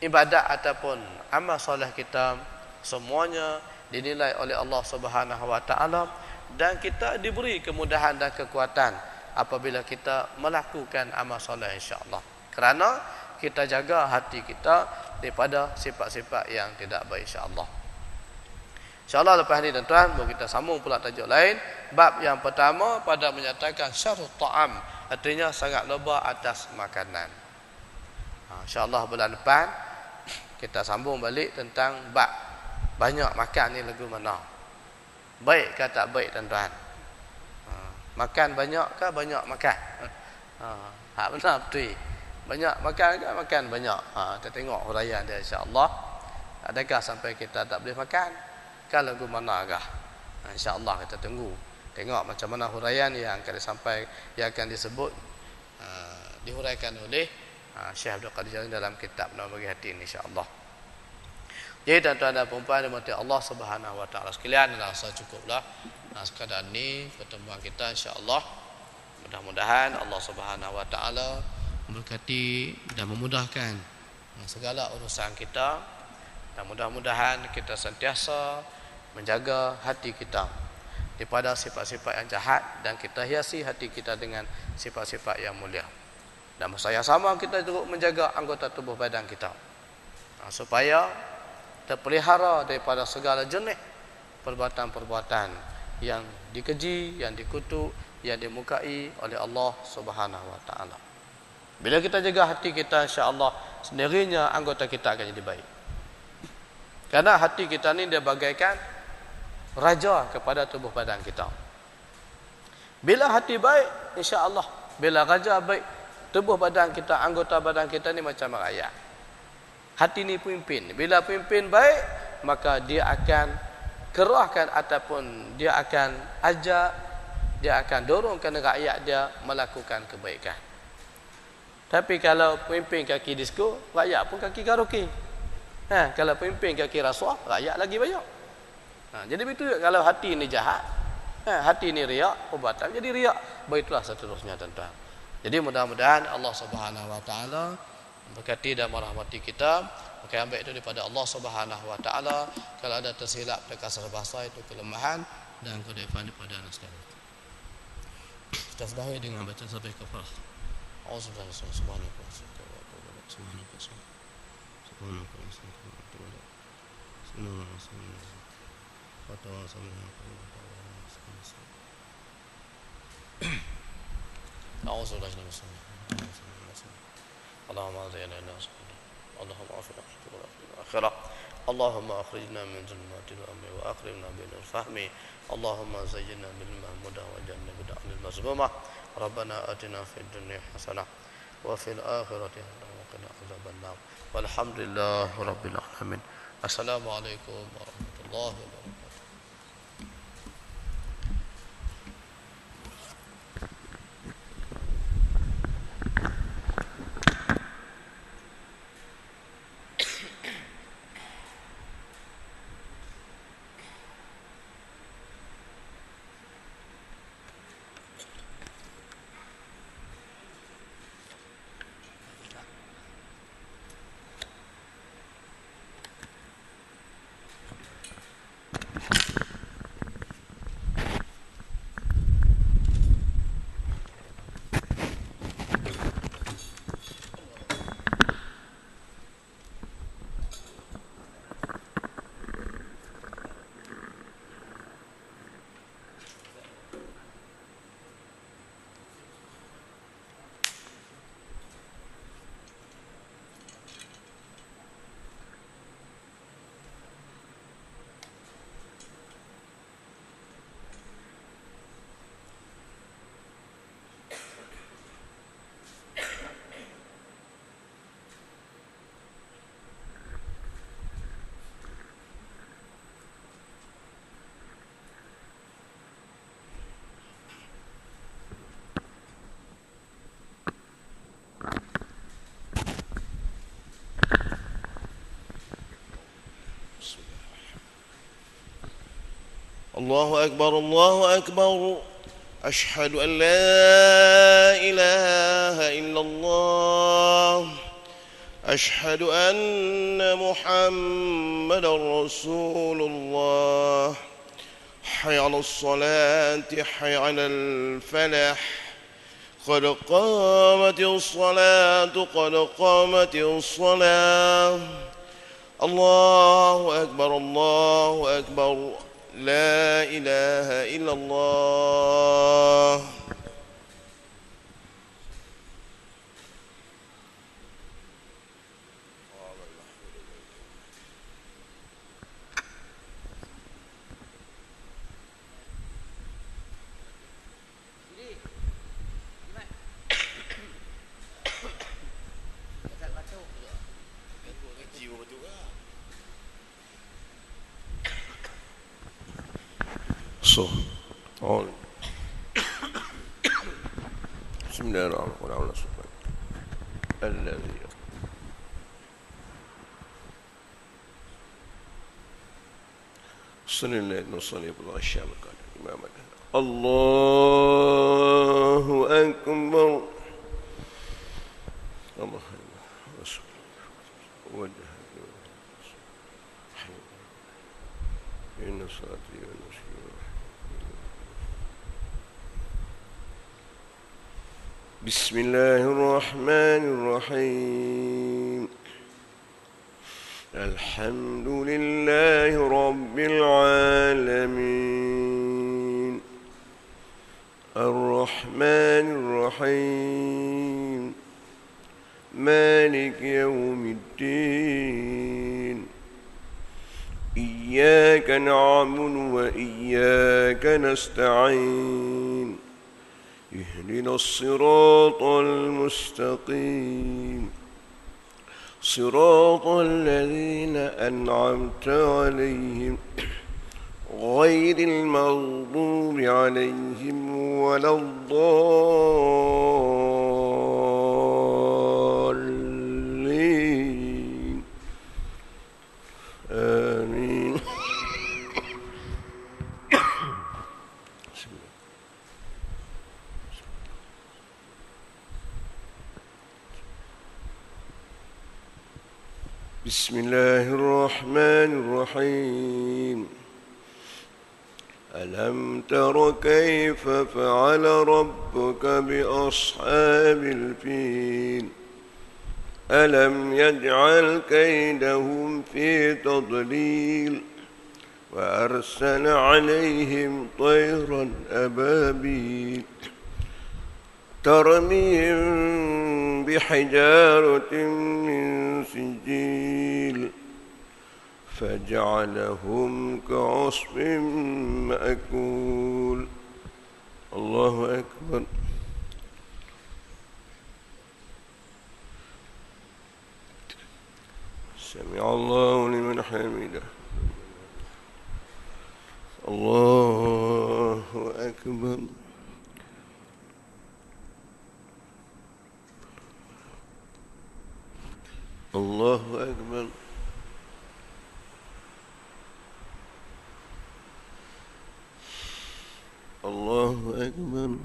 ibadat ataupun amal soleh kita semuanya dinilai oleh Allah Subhanahu wa taala, dan kita diberi kemudahan dan kekuatan apabila kita melakukan amal soleh insya-Allah. Kerana kita jaga hati kita daripada sifat-sifat yang tidak baik insya-Allah. InsyaAllah lepas ni tuan-tuan, baru kita sambung pula tajuk lain. Bab yang pertama pada menyatakan syarut ta'am, artinya sangat lebar atas makanan. InsyaAllah bulan depan kita sambung balik tentang bab banyak makan ni lagu mana. Baik ke tak baik tuan-tuan? Makan banyak ke banyak makan? Hak benar betul. Banyak makan ke makan banyak? Kita tengok huraian dia insyaAllah. Adakah sampai kita tak boleh makan? Kalau lagu mana agak, insya-Allah kita tunggu. Tengok macam mana huraian yang akan disampaikan, yang akan disebut dihuraikan oleh Syekh Abdul Qadir dalam kitab Nama Bagi Hati ini insya-Allah. Jadi tuan-tuan dan puan-puan dimati Allah Subhanahu wa taala sekalian, rasa cukuplah sekadar ni pertemuan kita insya-Allah. Mudah-mudahan Allah Subhanahu wa taala memberkati dan memudahkan segala urusan kita, dan mudah-mudahan kita sentiasa menjaga hati kita daripada sifat-sifat yang jahat, dan kita hiasi hati kita dengan sifat-sifat yang mulia. Dan masa yang sama kita juga menjaga anggota tubuh badan kita supaya terpelihara daripada segala jenis perbuatan-perbuatan yang dikeji, yang dikutuk, yang dimukai oleh Allah Subhanahu wa taala. Bila kita jaga hati kita, insya-Allah sendirinya anggota kita akan jadi baik. Karena hati kita ni dia bagaikan raja kepada tubuh badan kita. Bila hati baik, insya-Allah, bila raja baik, tubuh badan kita, anggota badan kita ni macam rakyat. Hati ni pemimpin. Bila pemimpin baik, maka dia akan kerahkan ataupun dia akan ajak, dia akan dorongkan rakyat dia melakukan kebaikan. Tapi kalau pemimpin kaki disko, rakyat pun kaki karaoke. Kalau pemimpin kaki rasuah, rakyat lagi banyak. Jadi begitu kalau hati ni jahat, hati ni riak, perbuatan jadi riak, begitulah seterusnya tuan-tuan. Jadi mudah-mudahan Allah Subhanahu wa taala memberkati dan merahmati kita. Maka yang baik itu daripada Allah Subhanahu wa taala. Kalau ada tersilap terkasar bahasa itu kelemahan dan kedaifan daripada anak sekalian. Kita sudahi dengan baca sampai kafarah. Auzubillahi subhanahu wa ta'ala. Subhanahu اللهم أخرجنا من ظلمات الوهم وأكرمنا بالفهم اللهم زينا بالمحمود وجنبنا عن المظلومة ربنا آتنا في الدنيا حسنة وفي الآخرة حسنة وقنا عذاب النار والحمد لله رب العالمين. السلام عليكم ورحمة الله وبركاته. الله أكبر الله أكبر أشهد أن لا إله إلا الله أشهد أن محمد رسول الله حي على الصلاة حي على الفلاح قد قامت الصلاة قد قامت الصلاة الله أكبر الله أكبر لا إله إلا الله بسم الله الرحمن الرحيم الذي صلى الله عليه وسلم بالغشام قال إمام الله أكبر الله رسول وجه إن صلاتي ونسكي بسم الله الرحمن الرحيم الحمد لله رب العالمين الرحمن الرحيم مالك يوم الدين إياك نعبد وإياك نستعين اهدنا الصراط المستقيم صراط الذين أنعمت عليهم غير المغضوب عليهم ولا الضالين آمين بسم الله الرحمن الرحيم ألم تر كيف فعل ربك بأصحاب الفيل ألم يجعل كيدهم في تضليل وأرسل عليهم طيرا أبابيل ترميهم بحجارة من سجيل فجعلهم كعصف مأكول الله أكبر سمع الله لمن حمده الله أكبر الله أكبر الله أكبر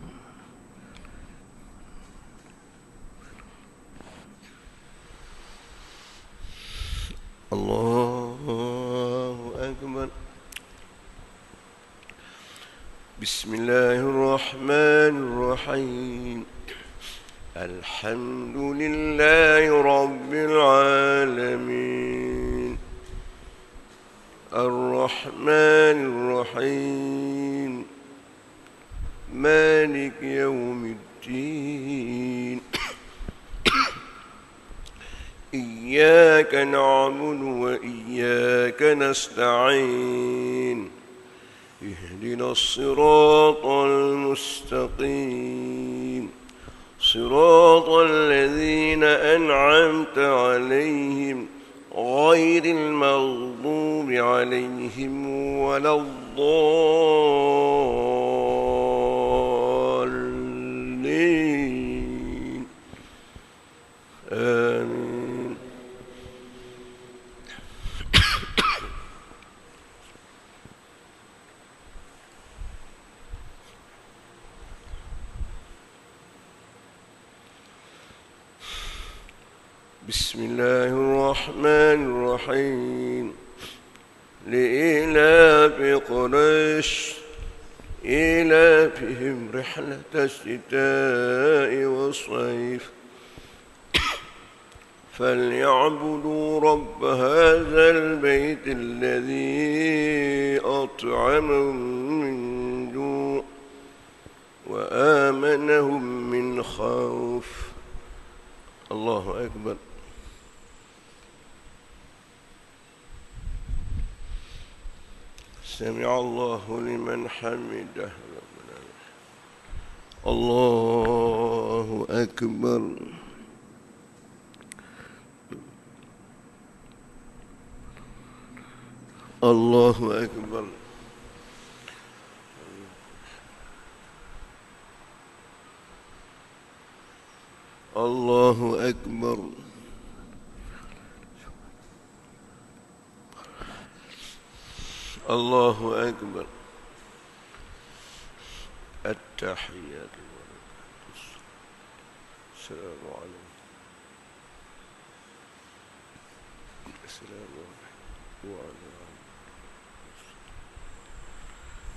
الله أكبر بسم الله الرحمن الرحيم الحمد لله رب العالمين الرحمن الرحيم مالك يوم الدين إياك نعبد وإياك نستعين اهدنا الصراط المستقيم صراط الذين أنعمت عليهم غير المغضوب عليهم ولا الضالين آمين بسم الله الرحمن الرحيم لإيلاف قريش إيلافهم رحلة الشتاء والصيف فليعبدوا رب هذا البيت الذي أطعمهم من جوع وآمنهم من خوف. الله أكبر. سمع الله لمن حمده. الله أكبر. الله أكبر. الله أكبر. الله أكبر. التحيات السلام عليكم. السلام عليكم وعلى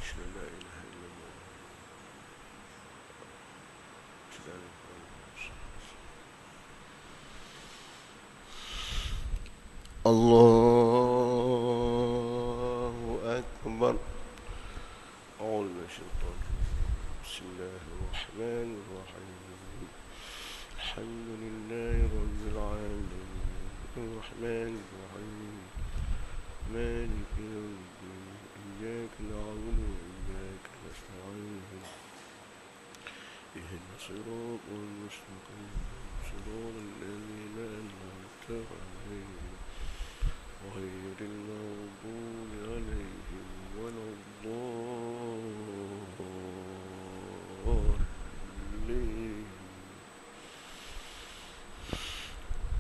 أشهد لا إله إلا الله. الله أكبر. أعوذ بالله من الشيطان الرجيم. بسم الله الرحمن الرحيم. الحمد لله رب العالمين الرحمن الرحيم مالك يوم الدين إياك نعبد وإياك نستعين اهدنا الصراط المستقيم صراط الذين أنعمت عليهم غير المغضوب عليهم ولا الضالين.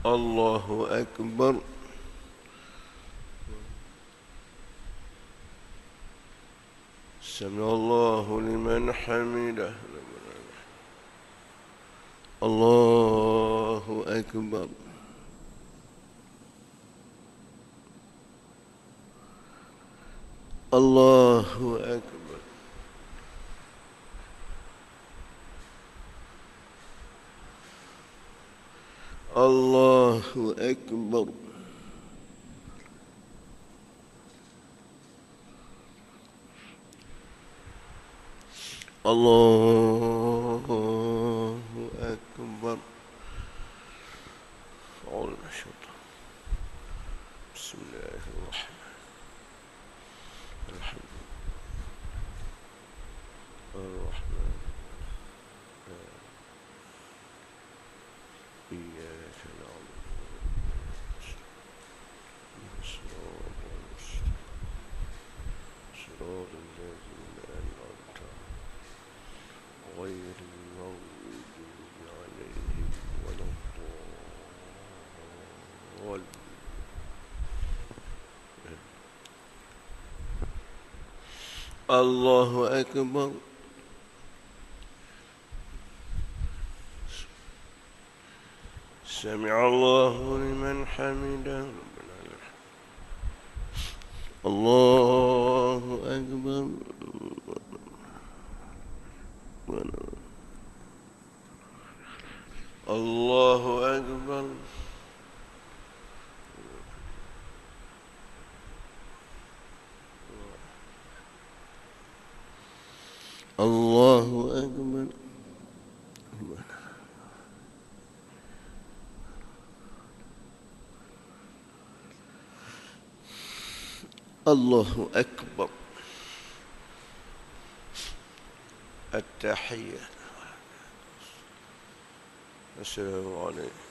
الله أكبر. سمع الله لمن حمده. الله أكبر. الله أكبر. الله أكبر. الله أكبر. أعوذ بالله. بسم الله الرحمن الرحيم. الرحمن إياك نعبد صراط الذين أنعمت عليهم غير المغضوب عليهم ولا الضالين. الله أكبر. سمع الله لمن حمده. الله أكبر. الله أكبر. الله أكبر. الله أكبر. التحية. السلام عليكم.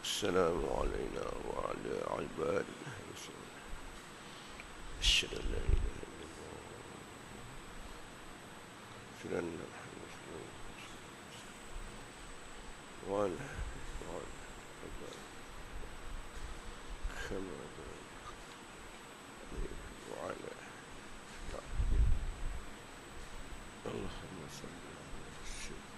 السلام علينا وعلى عباده أشهد أن لا إله إلا الله أشهد أن محمدا رسول الله وعلى عباده كما وعلى اللهم صل على سيدنا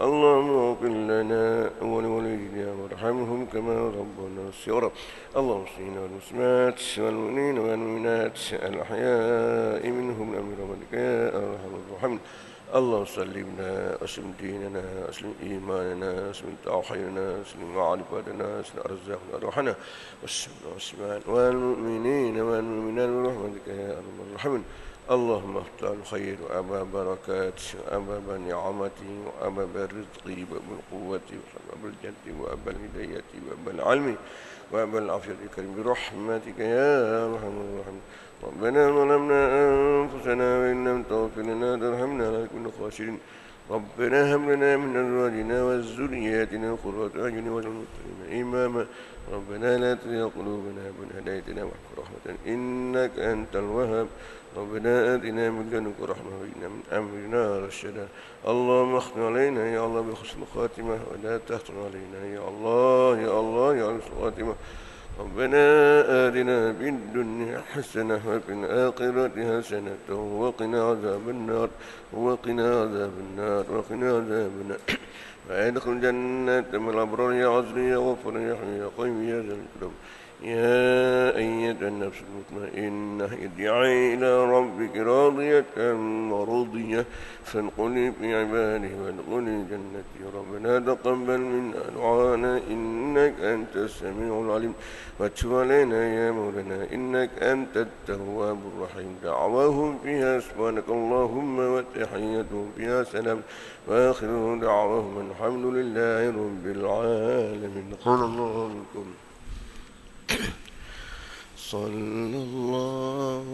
اللهم اغفر لنا ولوالدينا وارحمهم كما ربنا صغارا. اللهم اغفر والمسلمات والمؤمنين والمؤمنات الأحياء منهم برحمتك يا أرحم الراحمين. اللهم سلمنا أسلم ديننا أسلم إيماننا أسلم توحيدنا أسلم معرفتنا أسلم أرزاقنا أرواحنا والسماء والمؤمنين والمؤمنات برحمتك يا أرحم الراحمين. اللهم افتح الخير وأباب بركات وأباب نعمة وأباب الرزق وأباب القوة وأباب الجد وأباب الهداية وأباب العلم وأباب العافية الكريم برحمتك يا أرحم الراحمين. ربنا ظلمنا أنفسنا وإن لم تغفر لنا وترحمنا لنكن خاسرين. ربنا هب لنا من أزواجنا وذرياتنا قرة أعين واجعلنا للمتقين إماما. ربنا لا تزغ قلوبنا بعد إذ هديتنا وهب لنا رحمة إنك أنت الوهاب. ربنا آتنا من لدنك رحمة وهب من أمرنا رشدا. اللهم اختم علينا يا الله بحسن الخاتمة ولا تختم علينا يا الله يا الله يا حسن الخاتمة. ربنا آتنا في الدنيا حسنة وفي الآخرة حسنة وقنا عذاب النار وقنا عذاب النار وقنا عذاب النار. وادخل الجنة مع الأبرار يا عزيز يا غفور يا حي يا قيوم يا ذا الكرم. يا أيتها النفس المطمئنة ارجعي إلى ربك راضية مرضية فانقلي في عباده وادخلي جنتي. ربنا تقبل منا دعانا إنك أنت السميع العليم وتب علينا يا مولانا إنك أنت التواب الرحيم. دعواهم فيها سبحانك اللهم وتحيتهم فيها سلام وآخر دعواهم الحمد لله رب العالمين. قال الله منكم صلى الله